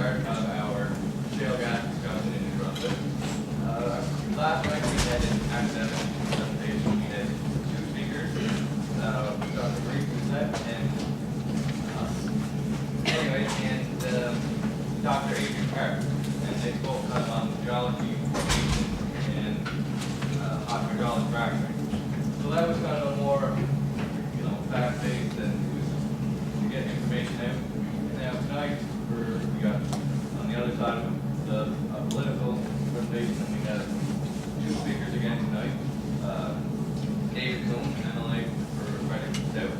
start of our shale gas discussion in Brunswick. Last night we had an academic presentation. We had two speakers, Dr. Maurice Dusseault and Dr. Adrian Park, and they spoke on geology and hydraulic fracturing. So that was kind of a more, fact-based and to get information out. And now tonight we got on the other side of the political presentation, and we have two speakers again tonight. David Coon, MLA for Fredericton South.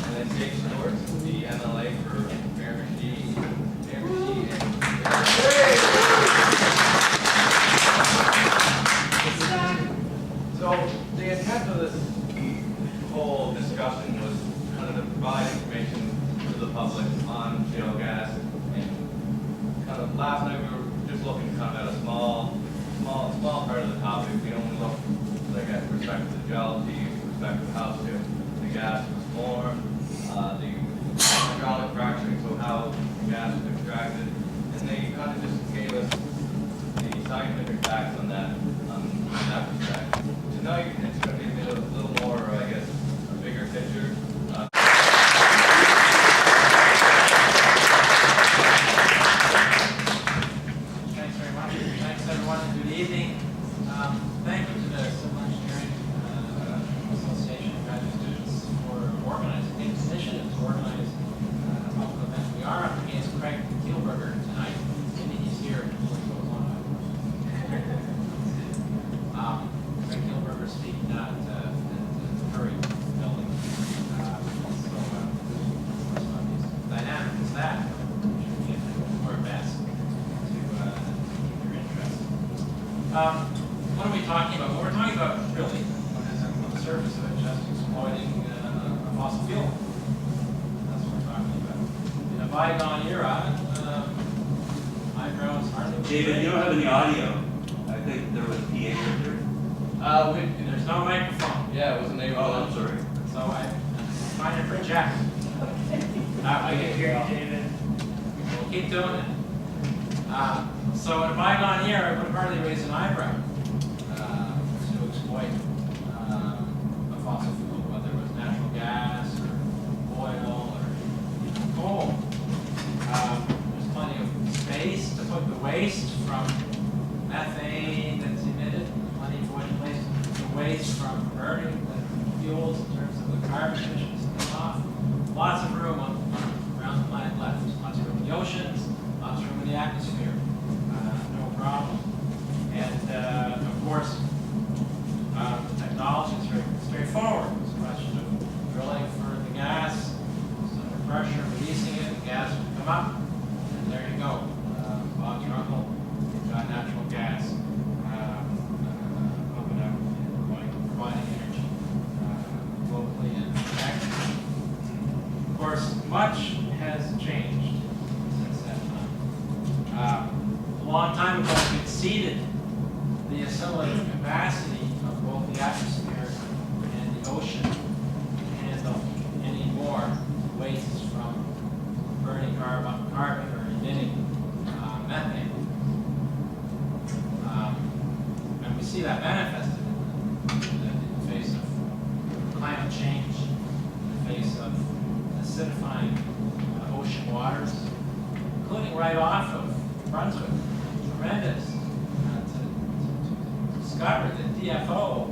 And then Jake Stewart, the MLA for Miracmichi and So the intent of this whole discussion was kind of to provide information to the public on shale gas, and kind of last night we were just looking kind of at a small part of the topic. We only looked like at respect to the geology, respect to how the gas was formed, the hydraulic fracturing, so how the gas was extracted, and they kind of just gave us the scientific facts on that respect. Tonight it's going to be a little more, I guess, a bigger picture. Thanks very much. Thanks everyone, and good evening. Thank you to the Civil Engineering Association of Graduate Students for organizing the initiative to organize a public event. We are up against Craig tonight. Maybe he's here. Speaking at the Curry building. Dynamic is that. We should do our best to keep your interest. What are we talking about? Well, we're talking about really what is on the surface of it, just exploiting a fossil fuel. That's what we're talking about. In a bygone era, eyebrows hardly. David, you don't have any audio. I think there was a PA picture. There's no microphone. Yeah, it wasn't able to. Oh, I'm sorry. So I'm trying to project. I can hear you, David. We'll keep doing it. So in a bygone year, I would hardly raise an eyebrow to exploit a fossil fuel, whether it was natural gas or oil or even coal. There's plenty of space to put the waste from methane that's emitted. Waste from burning the fuels in terms of the carbon emissions and off. Lots of room around the planet left. Lots of room in the oceans, lots of room in the atmosphere. No problem. And of course, the technology is very straightforward. It's a question of drilling for the gas, under pressure, releasing it, the gas will come up, and there you go. Bob's Runkle, you've got natural gas. Providing energy locally and actively. Of course, much has changed since that time. A long time ago, we exceeded the assimilative capacity of both the atmosphere and the ocean to handle any more wastes from burning carbon or emitting methane. And we see that manifested climate change, in the face of acidifying ocean waters, including right off of Brunswick. Tremendous to discover that DFO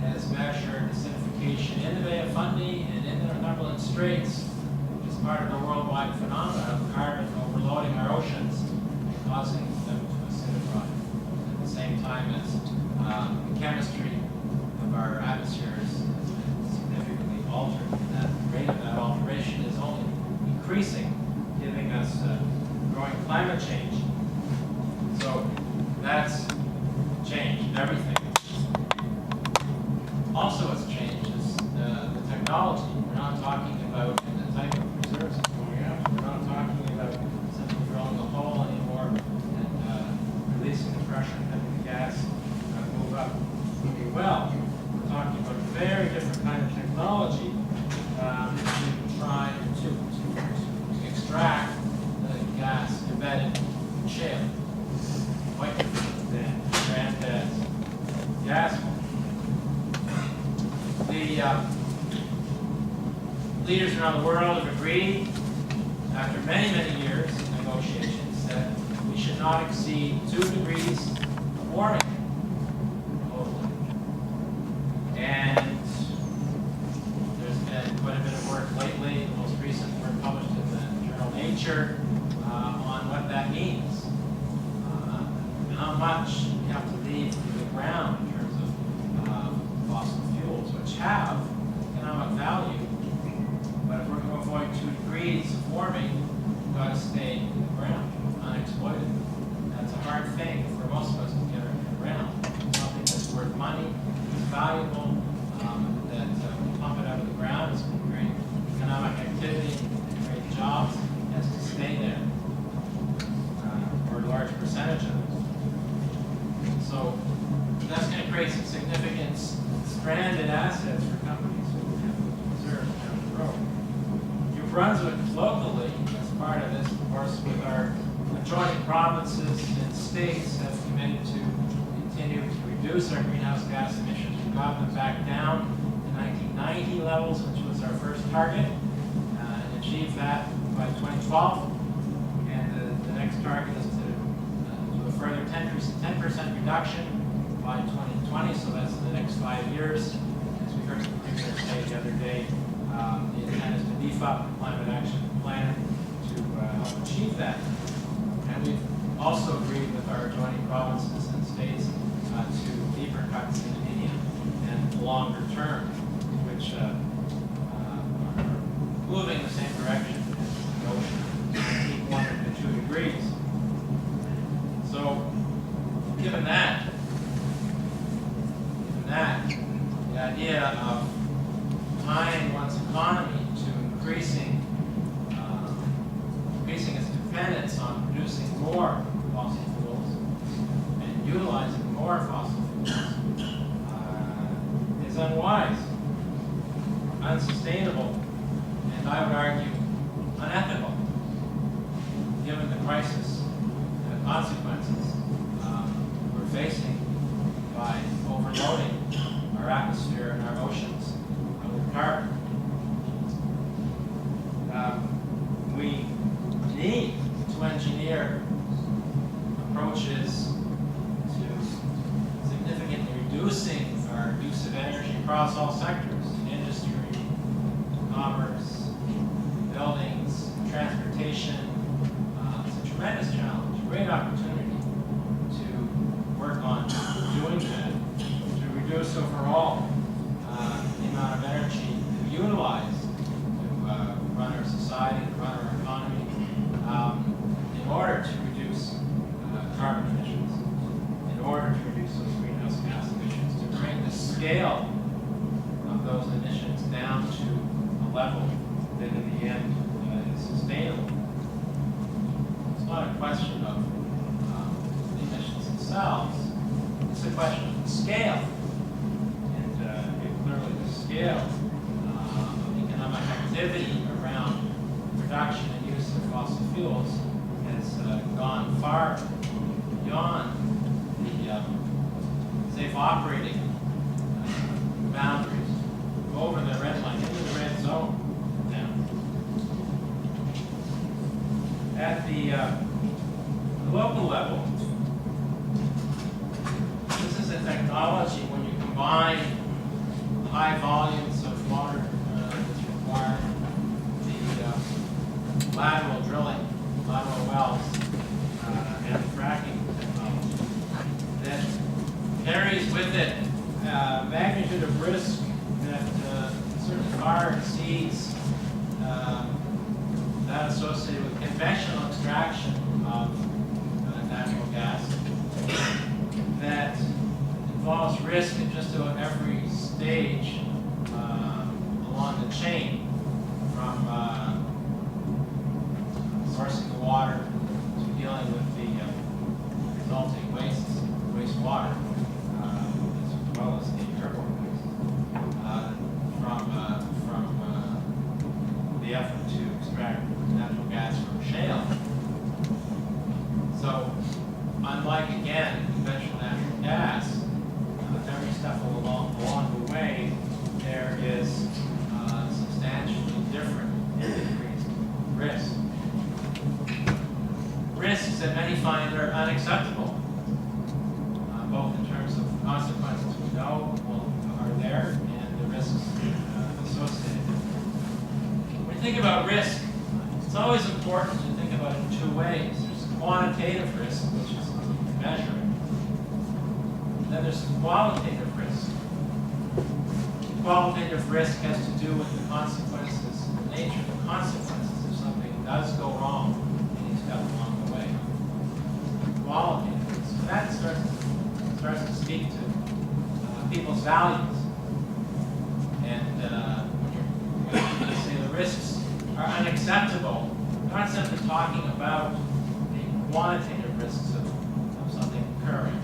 has measured acidification in the Bay of Fundy and in the Cumberland Straits, which is part of the worldwide phenomenon of carbon overloading our oceans and causing them to acidify. At the same time as the chemistry of our atmospheres significantly altered. That rate of that alteration is only increasing, giving us growing climate change. So that's changed everything. Also what's changed is the technology. We're not talking about the type of reserves that's going out. We're not talking about simply drilling a hole anymore and releasing the pressure and having the gas move up really well. We're talking about a very different kind of technology leaders around the world have agreed, after many, many years of negotiations, that we should not exceed 2 degrees of warming globally. And there's been quite a bit of work lately, the most recent work published in the journal Nature, on what that means. How much we have to leave to the ground in terms of fossil fuels, which have economic value. But if we're going to avoid 2 degrees of warming, we've got to stay in the ground, unexploited. That's a hard thing for most of us to get around. Something that's worth money, it's valuable, that we pump it out of the ground, it's going to create economic activity, create jobs, has to stay there, or a large percentage of it. So that's going to create some significant stranded assets for companies who have to preserve down the road. New Brunswick locally, as part of this, of course, with our adjoining provinces and states, have committed to continue to reduce our greenhouse gas emissions. We've got them back down to 1990 levels, which was our first target, and achieved that by 2012. And the next target is to do a further 10% reduction by 2020, so that's in the next 5 years. As we heard the Premier say the other day, the intent is to beef up the climate action plan to help achieve that. And we've also agreed with our adjoining provinces and states to deeper cuts in the medium and longer term, which are moving in the same direction as the ocean, keep 1 to 2 degrees. So, given that, the idea of tying one's economy to increasing its dependence on producing more fossil fuels and utilizing more fossil fuels is unwise, unsustainable, and I would argue unethical, given the crisis and the consequences we're facing by overloading our atmosphere and our oceans with carbon. We need to engineer approaches to significantly reducing our use of energy across all sectors: industry, commerce, buildings, transportation. It's a tremendous challenge, great opportunity to work on doing that, to reduce overall the amount of energy we utilize to run our society, to run our economy, in order to reduce carbon emissions, in order to reduce those greenhouse gas emissions, to bring the scale of those emissions down to a level that in the end is sustainable. It's not a question of the emissions themselves, it's a question of the scale. And clearly the scale of economic activity around production and use of fossil fuels has gone far beyond the safe operating boundaries, over the red line, into the red zone now. At the local level, this is a technology when you combine high volumes of water that's required, the lateral drilling, lateral wells, and fracking technology that carries with it magnitude of risk that certainly far exceeds that associated with conventional extraction of natural gas, that involves risk at just about every stage along the chain, from sourcing the water to dealing with the resulting wastewater, as well as the airborne waste, from the effort to extract natural gas from shale. So, unlike, again, conventional natural gas, every step along the way, there is substantially different think about risk, it's always important to think about it in two ways. There's quantitative risk, which is measuring. Then there's qualitative risk. Qualitative risk has to do with the consequences, the nature of the consequences if something does go wrong any step along the way. Qualitative risk. So that starts to speak to people's values. And when you say the risks are unacceptable, we're not simply talking about the quantitative risks of something occurring,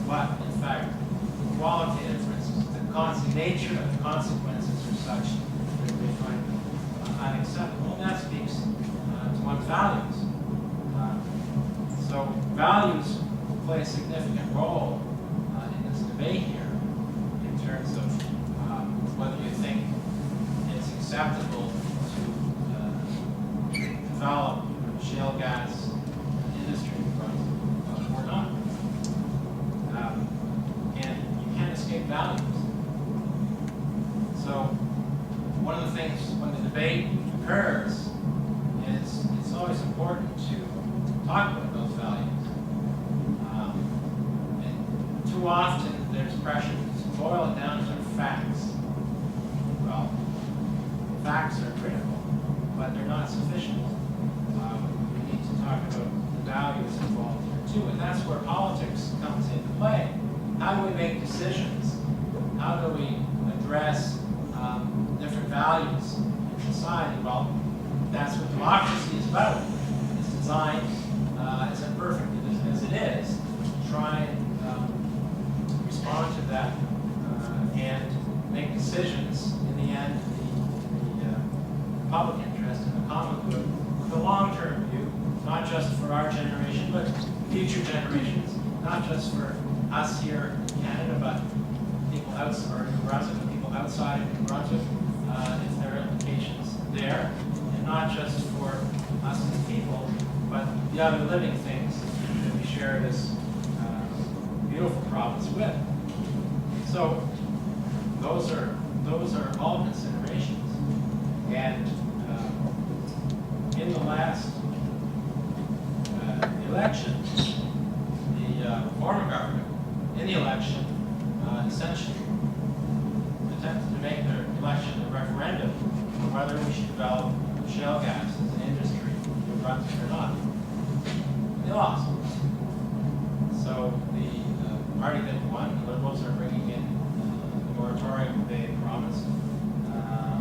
but in fact, the qualitative risks, the nature of the consequences are such that they find them unacceptable. And that speaks to one's values. So values play a significant role in this debate here in terms of whether you think it's acceptable to develop shale gas industry in Brunswick or not. And you can't escape values. So one of the things when the debate occurs is it's always important to talk about those values. And too often there's pressure to boil it down to facts. Well, facts are critical, but they're not sufficient. We need to talk about the values involved here too, and that's where politics comes into play. How do we make decisions? How do we address different values in society? Well, that's what democracy is about. It's designed, as imperfect as it is, to try and respond to that and make decisions in the end, the public interest and the common good, with a long-term view, not just for our generation, but future generations, not just for us here in Canada, but people outside, or New Brunswick, but people outside of New Brunswick, if there are implications there, and not just for us as people, but the other living things that we share this beautiful province with. So those are all considerations. And in the last election, the former government in the election essentially attempted to make their election a referendum on whether we should develop shale gas as an industry in Brunswick or not. They lost. So the party that won, the Liberals, are bringing in the moratorium they promised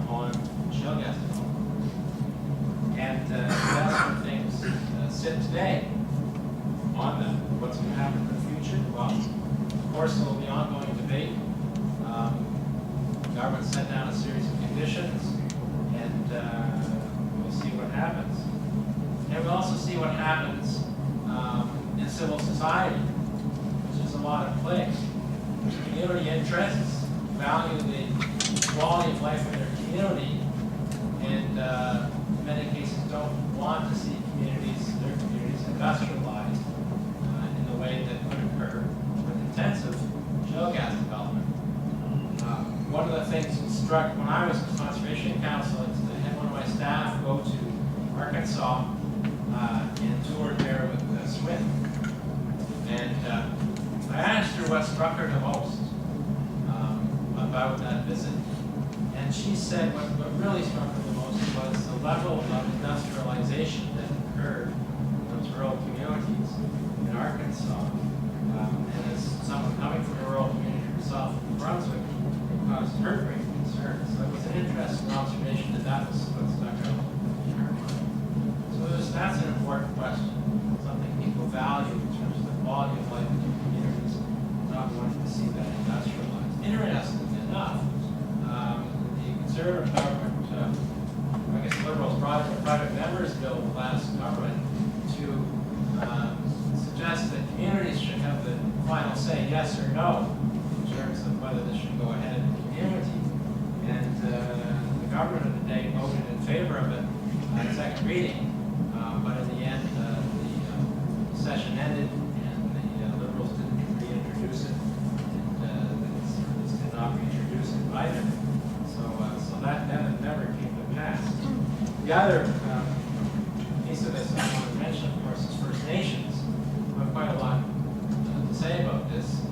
on shale gas development. And that's where things sit today on them. What's going to happen in the future? Well, of course, there will be ongoing debate. The government set down a series of conditions, and we'll see what happens. And we'll also see what happens in civil society, which is a lot at play. Community interests value the quality of life of their community, and in many cases don't want to see their communities industrialized in the way that could occur with intensive shale gas development. One of the things that struck when I was in Conservation Council is that I had one of my staff go to Arkansas and toured there with Swin. And I asked her what struck her the most about that visit. And she said what really struck her the most was the level of industrialization that occurred in those rural communities in Arkansas. And as someone coming from a rural community herself in Brunswick, it caused her great concern. So it was an interesting observation that was what stuck out in her mind. So that's an important question, something people value in terms of the quality of life in their communities, not wanting to see that industrialized. Interestingly enough, the Conservative government, I guess Liberals brought in a private members bill in the last government to suggest that communities should have the final say, yes or no, in terms of whether this should go ahead in the community. And the government of the day voted in favor of it at second reading, but in the end, the session ended and the Liberals didn't reintroduce it, and the Conservatives did not reintroduce it either. So that never came to pass. The other piece of this I want to mention, of course, is First Nations. We have quite a lot to say about this,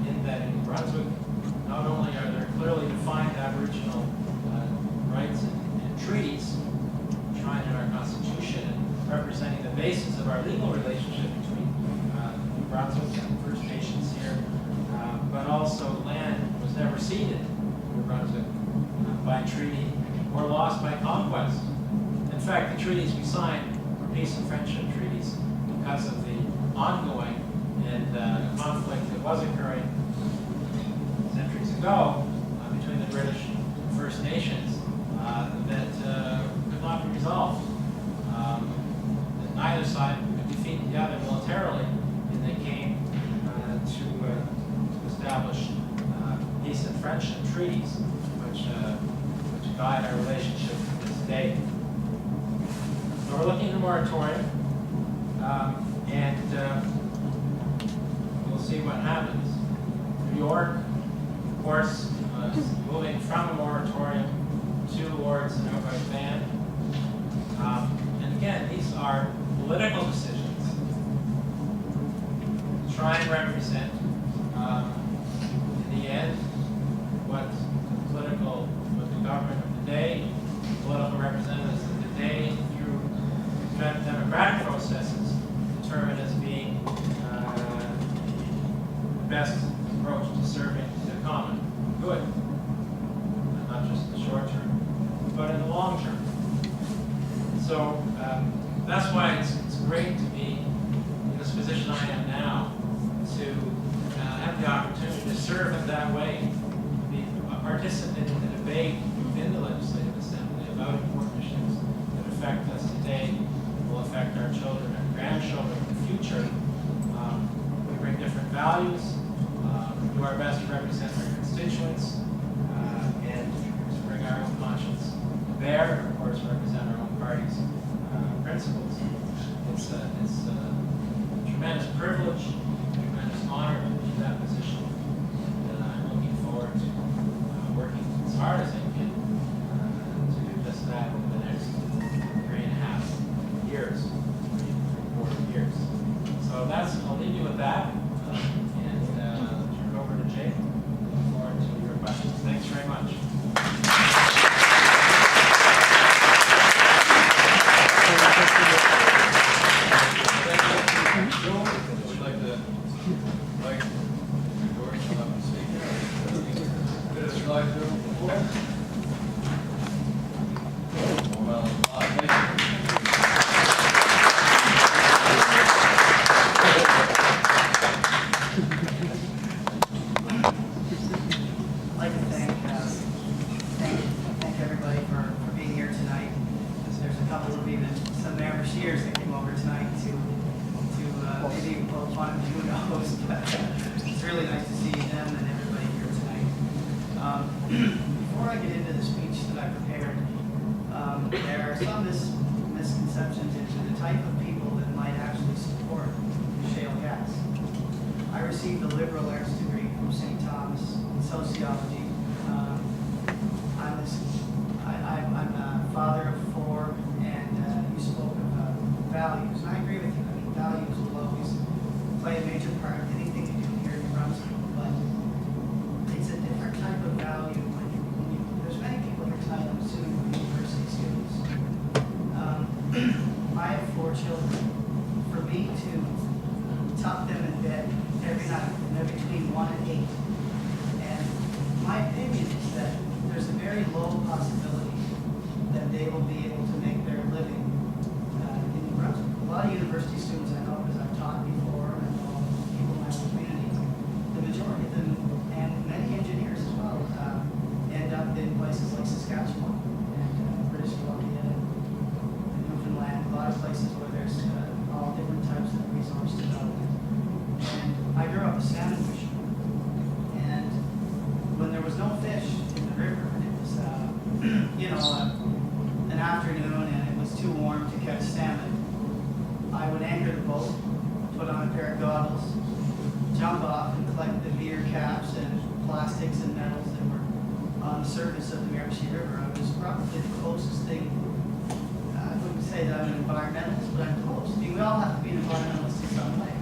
in that in Brunswick, not only are there clearly defined Aboriginal rights and treaties enshrined in our Constitution and representing the basis of our legal relationship between New Brunswick and First Nations here, but also land was never ceded to New Brunswick by treaty or lost by conquest. In fact, the treaties we signed were peace and friendship treaties because of the ongoing and conflict that was occurring centuries ago between the British and First Nations that could not be resolved. That neither side could defeat the other militarily, and they came to establish peace and friendship treaties, which guide our relationship to this day. So we're looking at a moratorium, and we'll see what happens. New York, of course, is moving from a moratorium towards an outright ban. And again, these are political decisions to try and represent, in the end, what the government of the day, political representatives of the day, through democratic processes, determine as being the best approach to serving the common good, not just in the short term, but in the long term. So that's why it's great to be in this position I am now, to have the opportunity to serve in that way, to be a participant in the debate within the Legislative Assembly about important issues that affect us today, will affect our children and grandchildren in the future. We bring different values, do our best to represent our constituents, and to bring our own conscience to bear, and of course represent our own party's principles. It's a tremendous privilege, a tremendous honor to be in that position, and I'm looking forward to working as hard as I can to do just that over the next 3.5 years, 3 4 years. So I'll leave you with that, and turn it over to Jake. Look forward to your questions. Thanks very much. There are some misconceptions into the type of people that might actually support shale gas. I received a liberal arts degree from St. Thomas in sociology. I'm a father of 4, and you spoke of values, and I agree with you. I mean, values will always play a major part in anything you do here in Brunswick, but it's a different type of value when there's many people here tonight, I'm assuming, who are university students. I have 4 children. For me to tuck them in bed every night, and they're between 1 and 8, and my opinion is that there's a very low possibility that they will be able to make their living in New Brunswick. A lot of university students I know, because I've taught before, and all people in my own community, the majority of them, and many engineers as well, end up in places like Saskatchewan and British Columbia and Newfoundland, a lot of places where there's all different types of resource development. And I grew up a salmon fisher, and when there was no fish in the river, and it was an afternoon and it was too warm to catch salmon, I would anchor the boat, put on a pair of goggles, jump off and collect the beer caps and plastics and metals that were on the surface of the Miracmichi River. I was probably the closest thing environmentalist, but I'm close. I mean, we all have to be an environmentalist in some way.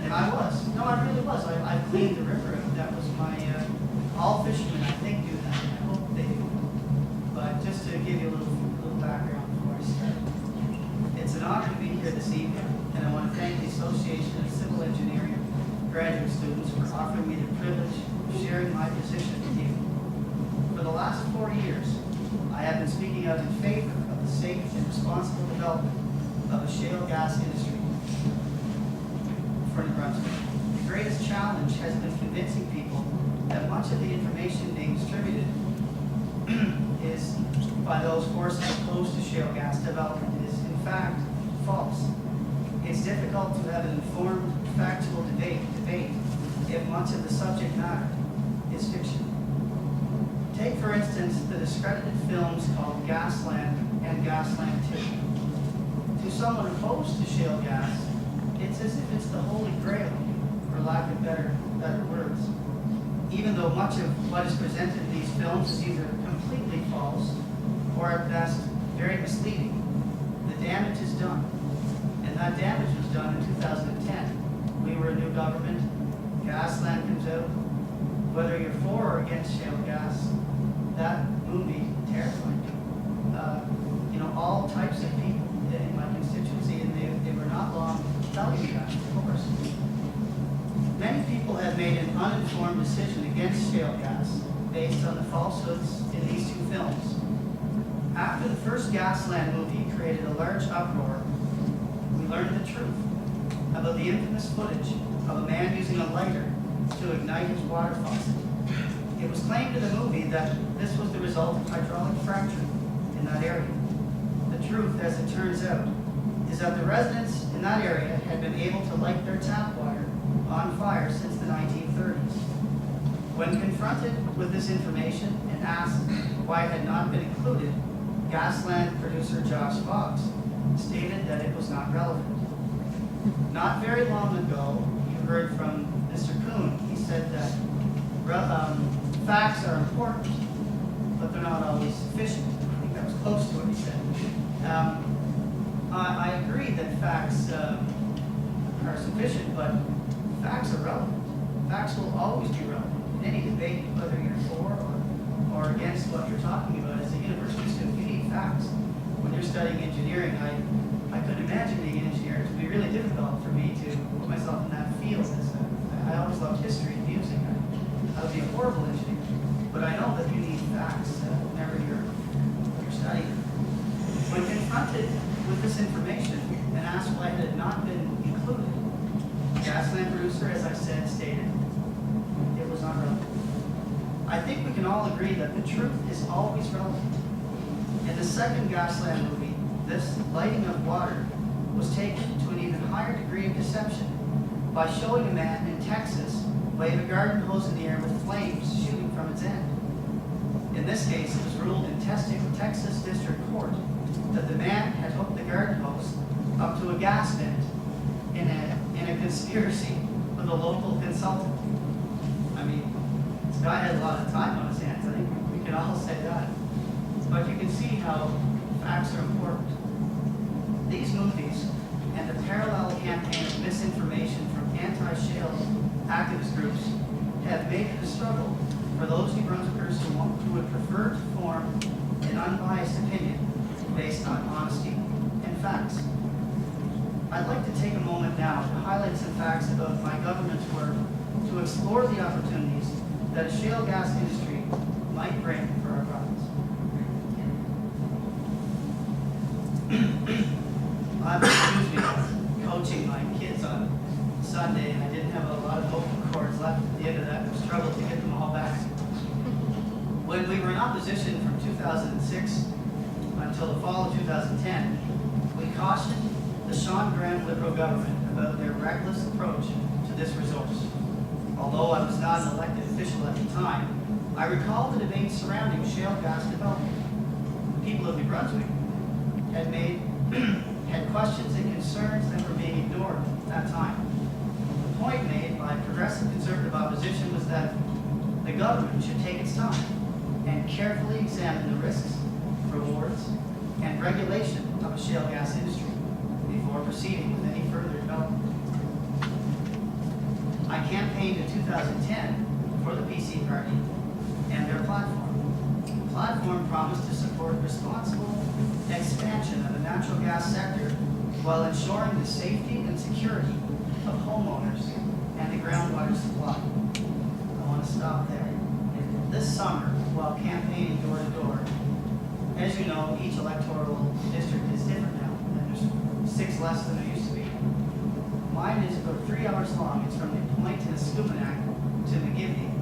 And I was. No, I really was. I cleaned the river. That was my, all fishermen, I think, do that. I hope they do. But just to give you a little background before I start. It's an honor to be here this evening, and I want to thank the Association of Civil Engineering graduate students for offering me the privilege of sharing my position with you. For the last 4 years, I have been speaking out in favor of the safe and responsible development of the shale gas industry for New Brunswick. The greatest challenge has been convincing people that much of the information being distributed is by those forces opposed to shale gas development is in fact false. It's difficult to have an informed, factual debate if much of the subject matter is fiction. Take, for instance, the discredited films called Gasland and Gasland 2. To someone opposed to shale gas, it's as if it's the holy grail, for lack of better words. Even though much of what is presented in these films is either completely false or at best very misleading, the damage is done. And that damage was done in 2010. We were a new government, Gasland comes out. Whether you're for or against shale gas, that movie terrified me. All types of people in my constituency, and they were not long telling me that, of course. Many people have made an uninformed decision against shale gas based on the falsehoods in these two films. After the first Gasland movie created a large uproar, we learned the truth about the infamous footage of a man using a lighter to ignite his water faucet. It was claimed in the movie that this was the result of hydraulic fracture in that area. The truth, as it turns out, is that the residents in that area had been able to light their tap water on fire since the 1930s. When confronted with this information and asked why it had not been included, Gasland producer Josh Fox stated that it was not relevant. Not very long ago, you heard from Mr. Coon. He said that facts are important, but they're not always sufficient. I think that was close to what he said. I agree that facts are sufficient, but facts are relevant. Facts will always be relevant in any debate, whether you're for or against what you're talking about. As a university student, you need facts. When you're studying engineering, I couldn't imagine being an engineer. It would be really difficult for me to put myself in that field. I always loved history and music. I would be a horrible engineer. But I know that you need facts whenever you're studying. When confronted with this information and asked why it had not been included, the Gasland producer, as I said, stated it was not relevant. I think we can all agree that the truth is always relevant. In the second Gasland movie, this lighting of water was taken to an even higher degree of deception by showing a man in Texas wave a garden hose in the air with flames shooting from its end. In this case, it was ruled in Texas District Court that the man had hooked the garden hose up to a gas vent in a conspiracy with a local consultant. I mean, this guy had a lot of time on his hands. I think we can all say that. But you can see how facts are important. These movies and the parallel campaign of misinformation from anti-shale activist groups have made it a struggle for those New Brunswickers who would prefer to form an unbiased opinion based on honesty and facts. I'd like to take a moment now to highlight some facts about my government's work to explore the opportunities that a shale gas industry might bring for our province. I'm coaching my kids on Sunday, and I didn't have a lot of vocal cords left at the end of that. I struggled to get them all back. When we were in opposition from 2006 until the fall of 2010, we cautioned the Sean Graham Liberal government about their reckless approach to this resource. Although I was not an elected official at the time, I recall the debate surrounding shale gas development. The people of New Brunswick had questions and concerns that were being ignored at that time. The point made by progressive conservative opposition was that the government should take its time and carefully examine the risks, rewards, and regulation of a shale gas industry before proceeding with any further development. I campaigned in 2010 for the PC Party and their platform. The platform promised to support responsible expansion of the natural gas sector while ensuring the safety and security of homeowners and the groundwater supply. I want to stop there. This summer, while campaigning door to door, as you know, each electoral district is different now, and there's 6 less than there used to be. Mine is about 3 hours long. It's from the Point in Scumanak to McGivney.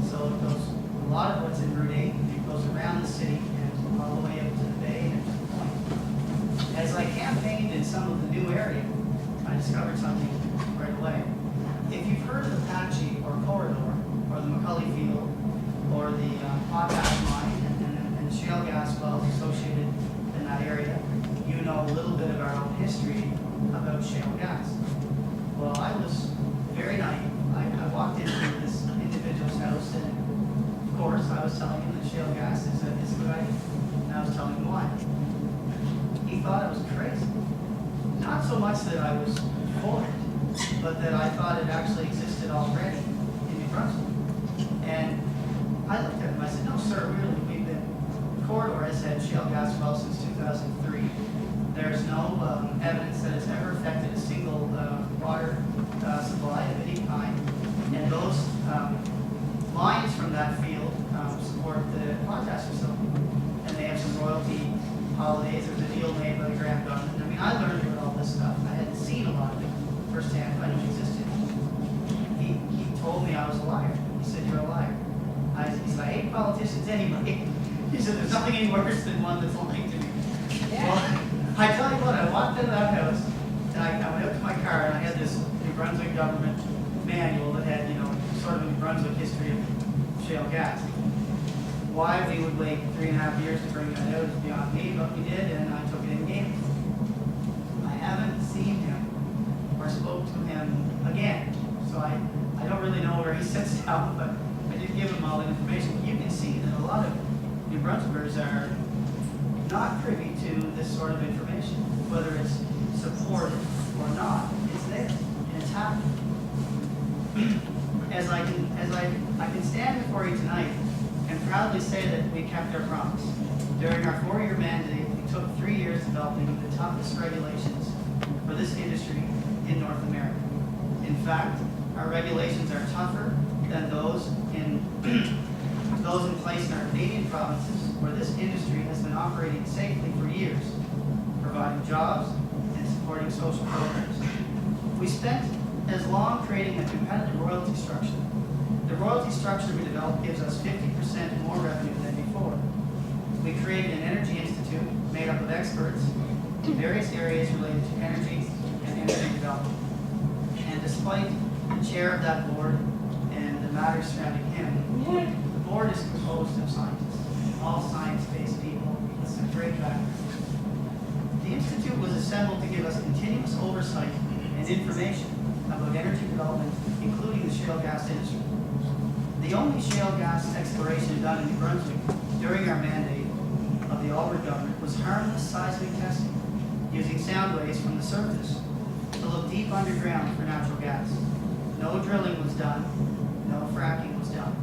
So it goes, a lot of what's in Route 8, it goes around the city and all the way up to the bay and to the point. As I campaigned in some of the new area, I discovered something right away. If you've heard of Apache or Corridor, or the McCully Field, or the potash mine and shale gas wells associated in that area, you know a little bit of our own history about shale gas. Well, I was very naive. I walked into this individual's house, and of course I was telling him that shale gas is a good idea, and I was telling him why. He thought I was crazy. Not so much that I was for it, but that I thought it actually existed already in New Brunswick. And I looked at him, I said, no sir, really, Corridor has had shale gas wells since 2003. There's no evidence that it's ever affected a single water supply of any kind. And those lines from that field support the potash facility. And they have some royalty holidays. There's a deal made by the Grand Government. I mean, I learned about all this stuff. I hadn't seen a lot of it firsthand, but I knew it existed. He told me I was a liar. He said, you're a liar. He said, I hate politicians anyway. He said, there's nothing any worse than one that's lying to me. Yeah. Well, I tell you what, I walked into that house, and I went up to my car, and I had this New Brunswick government manual that had, sort of a New Brunswick history of shale gas. Why we would wait 3.5 years to bring that out is beyond me, but we did, and I took it in game. I haven't seen him or spoke to him again, so I don't really know where he sits down, but I did give him all the information. You can see that a lot of New Brunswickers are not privy to this sort of information, whether it's supported or not. It's there, and it's happening. As I can stand before you tonight and proudly say that we kept our promise. During our 4-year mandate, we took 3 years developing the toughest regulations for this industry in North America. In fact, our regulations are tougher than those in place in our Canadian provinces, where this industry has been operating safely for years, providing jobs and supporting social programs. We spent as long creating a competitive royalty structure. The royalty structure we developed gives us 50% more revenue than before. We created an energy institute made up of experts in various areas related to energy and energy development. And despite the chair of that board and the matters surrounding him, the board is composed of scientists, all science-based people with some great backgrounds. The institute was assembled to give us continuous oversight and information about energy development, including the shale gas industry. The only shale gas exploration done in New Brunswick during our mandate of the Alberta government was harmless seismic testing, using sound waves from the surface to look deep underground for natural gas. No drilling was done, no fracking was done.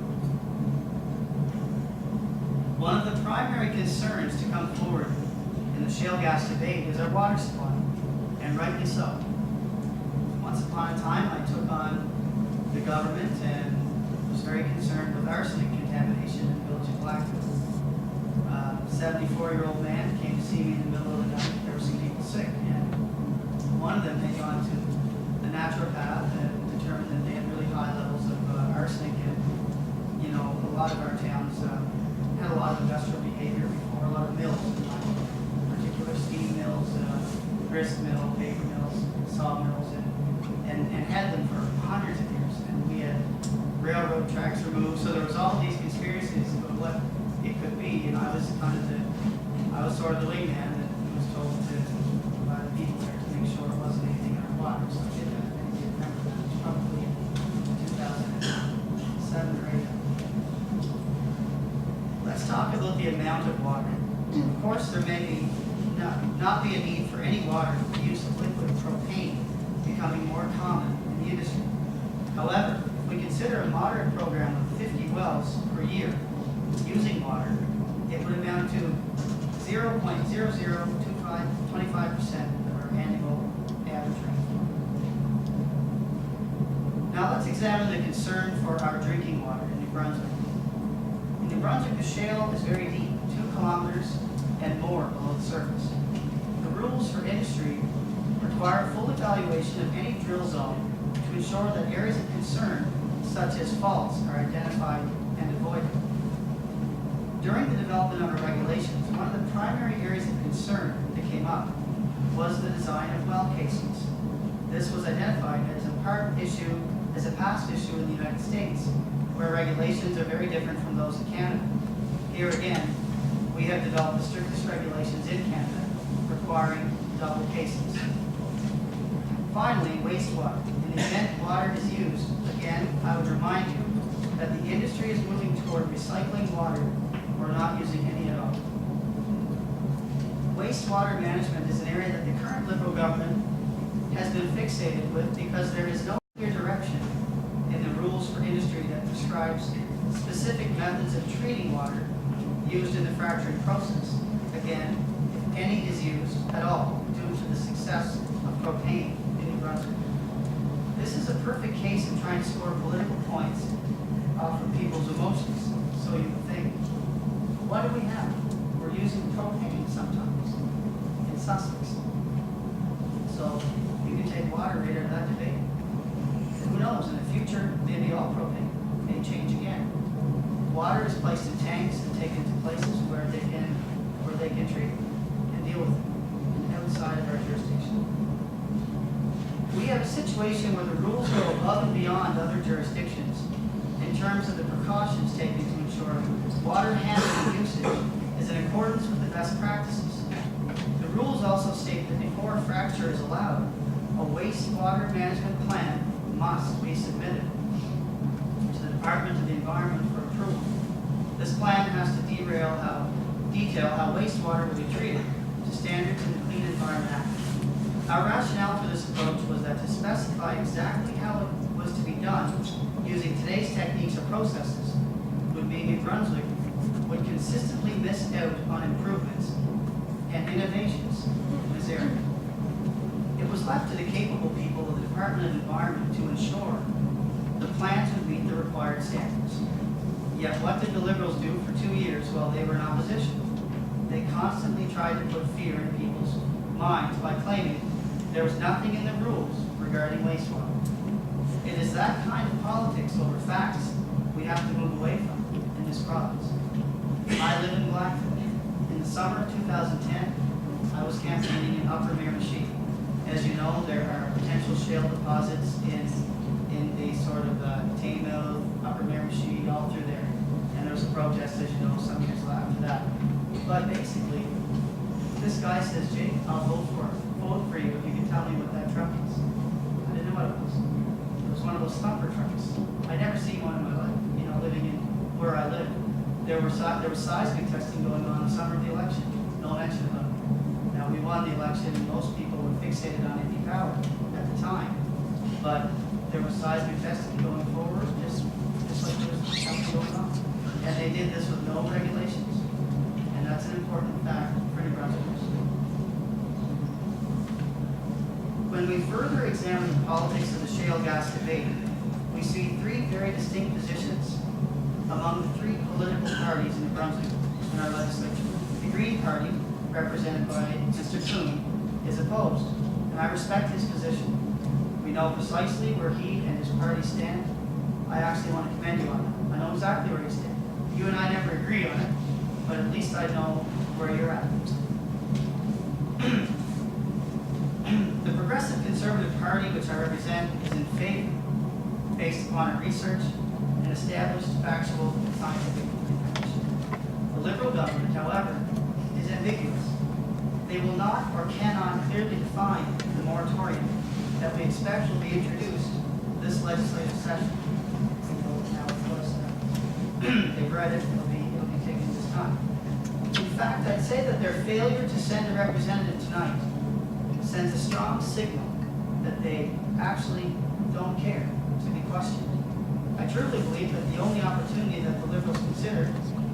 One of the primary concerns to come forward in the shale gas debate is our water supply, and rightly so. Once upon a time, I took on the government and was very concerned with arsenic contamination in the village of Blackville. A 74-year-old man came to see me in the middle of the night. There were some people sick, and one of them had gone to the naturopath and determined that they had really high levels of arsenic, and a lot of our towns had a lot of industrial behavior before, a lot of mills, in particular steam mills, grist mill, paper mills, saw mills, and had them for hundreds of years. And we had railroad tracks removed, so there was all these conspiracies about what it could be, and I was sort of the wingman that was told to by the people there to make sure it wasn't anything in our water. So I did that, and I did remember that. It was probably 2007 or 8. Let's talk about the amount of water. Of course, there may be not be a need for any water for the use of liquid propane becoming more common in the industry. However, if we consider a moderate program of 50 wells per year using water, it would amount to 0.0025% of our annual average rainfall. Now let's examine the concern for our drinking water in New Brunswick. In New Brunswick, the shale is very deep, 2 kilometers and more below the surface. The rules for industry require full evaluation of any drill zone to ensure that areas of concern, such as faults, are identified and avoided. During the development of our regulations, one of the primary areas of concern that came up was the design of well casings. This was identified as a past issue in the United States, where regulations are very different from those in Canada. Here again, we have developed the strictest regulations in Canada, requiring double casings. Finally, wastewater. In the event water is used, again, I would remind you that the industry is moving toward recycling water or not using any at all. Wastewater management is an area that the current Liberal government has been fixated with because there is no clear direction in the rules for industry that prescribes specific methods of treating water used in the fracturing process. Again, if any is used at all due to the success of propane in New Brunswick. This is a perfect case of trying to score political points off of people's emotions. So you would think, what do we have? We're using propane sometimes in Sussex. So you can take water right out of that debate. And who knows, in the future, maybe all propane may change again. Water is placed in tanks and taken to places where they can treat and deal with it outside of our jurisdiction. We have a situation where the rules go above and beyond other jurisdictions in terms of the precautions taken to ensure water handling usage is in accordance with the best practices. The rules also state that before a fracture is allowed, a wastewater management plan must be submitted to the Department of the Environment for approval. This plan has to detail how wastewater will be treated to standards in the Clean Environment Act. Our rationale for this approach was that to specify exactly how it was to be done using today's techniques or processes would mean New Brunswick would consistently miss out on improvements and innovations in this area. It was left to the capable people of the Department of Environment to ensure the plans would meet the required standards. Yet what did the Liberals do for 2 years while they were in opposition? They constantly tried to put fear in people's minds by claiming there was nothing in the rules regarding wastewater. It is that kind of politics over facts we have to move away from in this province. I live in Blackfoot. In the summer of 2010, I was campaigning in Upper Miracmichi. As you know, there are potential shale deposits in the sort of Taymill, Upper Miracmichi, all through there. And there was a protest, as you know, some years after that. But basically, this guy says, Jake, I'll vote for you if you can tell me what that truck is. I didn't know what it was. It was one of those thumper trucks. I'd never seen one in my life, living in where I live. There was seismic testing going on in the summer of the election. No mention of it. Now, we won the election, and most people were fixated on empty power at the time. But there was seismic testing going forward, just like there was something going on. And they did this with no regulations. And that's an important fact for New Brunswickers. When we further examine the politics of the shale gas debate, we see 3 very distinct positions among the 3 political parties in New Brunswick in our legislature. The Green Party, represented by Mr. Coon, is opposed, and I respect his position. We know precisely where he and his party stand. I actually want to commend you on that. I know exactly where you stand. You and I never agree on it, but at least I know where you're at. The Progressive Conservative Party, which I represent, is in favor, based upon our research and established factual scientific information. The Liberal government, however, is ambiguous. They will not or cannot clearly define the moratorium that we expect will be introduced this legislative session. Now, of course, they've read it, it'll be taken this time. In fact, I'd say that their failure to send a representative tonight sends a strong signal that they actually don't care to be questioned. I truly believe that the only opportunity that the Liberals consider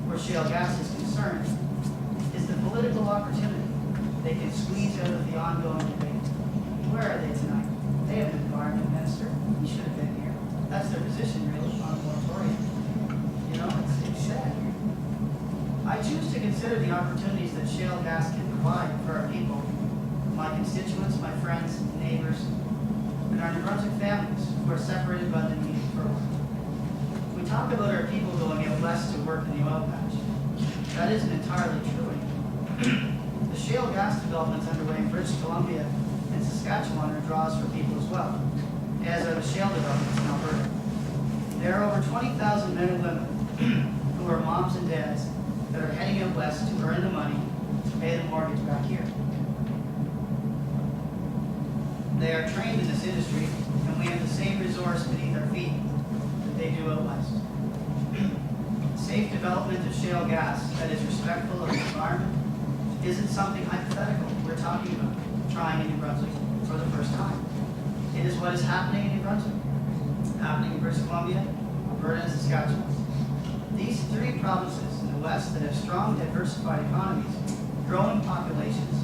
where shale gas is concerned is the political opportunity they can squeeze out of the ongoing debate. Where are they tonight? They have an environment minister. He should have been here. That's their position, really, on the moratorium. You know, it's sad. I choose to consider the opportunities that shale gas can provide for our people, my constituents, my friends, neighbors, and our New Brunswick families who are separated by the need for work. We talk about our people going out west to work in the oil patch. That isn't entirely true anymore. The shale gas developments underway in British Columbia and Saskatchewan are draws for people as well, as are the shale developments in Alberta. There are over 20,000 men and women who are moms and dads that are heading out west to earn the money to pay the mortgage back here. They are trained in this industry, and we have the same resource beneath our feet that they do out west. Safe development of shale gas that is respectful of the environment isn't something hypothetical we're talking about trying in New Brunswick for the first time. It is what is happening in New Brunswick, happening in British Columbia, Alberta, and Saskatchewan. These three provinces in the west that have strong, diversified economies, growing populations,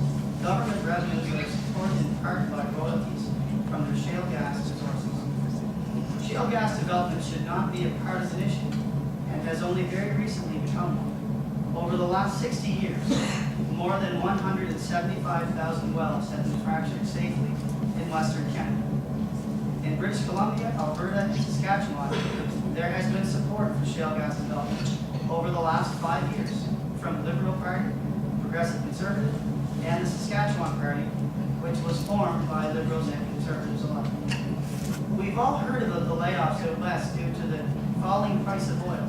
government revenues that are supported in part by royalties from their shale gas resources. Shale gas development should not be a partisan issue, and has only very recently become one. Over the last 60 years, more than 175,000 wells have been fractured safely in Western Canada. In British Columbia, Alberta, and Saskatchewan, there has been support for shale gas development over the last 5 years from the Liberal Party, Progressive Conservative, and the Saskatchewan Party, which was formed by Liberals and Conservatives alike. We've all heard about the layoffs out west due to the falling price of oil,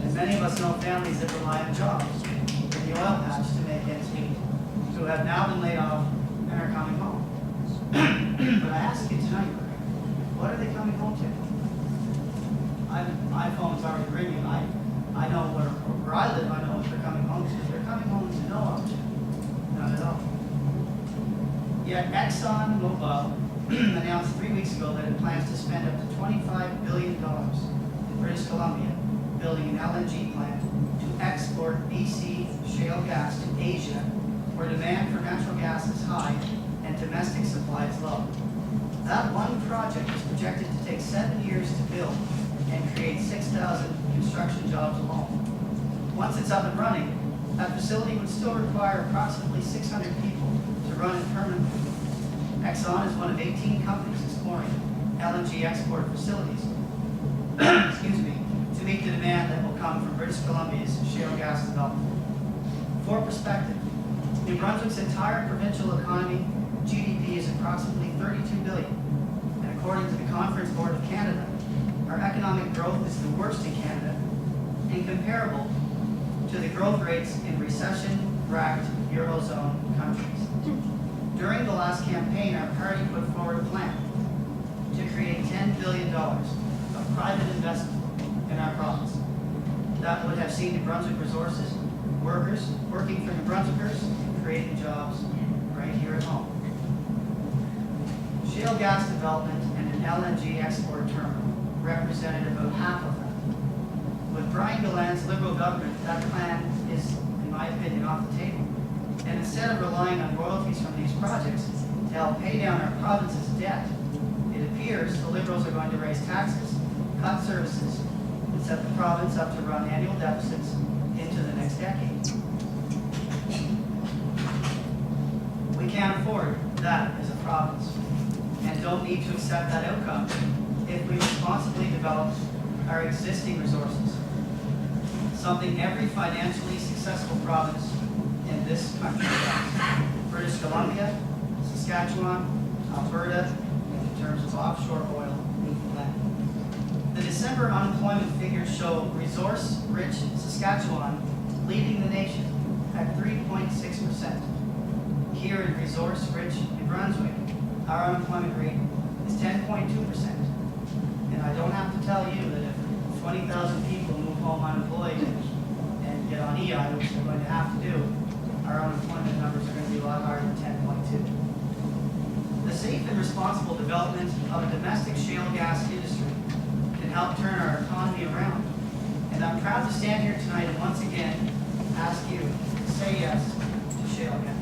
and many of us know families that rely on jobs in the oil patch to make ends meet, who have now been laid off and are coming home. But I ask you tonight, what are they coming home to? My phone's already ringing. I know where I live, I know what they're coming home to. They're coming home to no option. Not at all. Yet ExxonMobil announced 3 weeks ago that it plans to spend up to $25 billion in British Columbia building an LNG plant to export BC shale gas to Asia, where demand for natural gas is high and domestic supply is low. That one project is projected to take 7 years to build and create 6,000 construction jobs alone. Once it's up and running, that facility would still require approximately 600 people to run it permanently. Exxon is one of 18 companies exploring LNG export facilities excuse me, to meet the demand that will come from British Columbia's shale gas development. For perspective, New Brunswick's entire provincial economy GDP is approximately $32 billion, and according to the Conference Board of Canada, our economic growth is the worst in Canada and comparable to the growth rates in recession-racked Eurozone countries. During the last campaign, our party put forward a plan to create $10 billion of private investment in our province. That would have seen New Brunswick resources, workers working for New Brunswickers, creating jobs right here at home. Shale gas development and an LNG export terminal represented about half of that. With Brian Galland's Liberal government, that plan is, in my opinion, off the table. And instead of relying on royalties from these projects to help pay down our province's debt, it appears the Liberals are going to raise taxes, cut services, and set the province up to run annual deficits into the next decade. We can't afford that as a province, and don't need to accept that outcome if we responsibly develop our existing resources, something every financially successful province in this country does. British Columbia, Saskatchewan, Alberta, in terms of offshore oil, Newfoundland. The December unemployment figures show resource-rich Saskatchewan leading the nation at 3.6%. Here in resource-rich New Brunswick, our unemployment rate is 10.2%. And I don't have to tell you that if 20,000 people move home unemployed and get on EI, which they're going to have to do, our unemployment numbers are going to be a lot higher than 10.2. The safe and responsible development of a domestic shale gas industry can help turn our economy around. And I'm proud to stand here tonight and once again ask you to say yes to shale gas.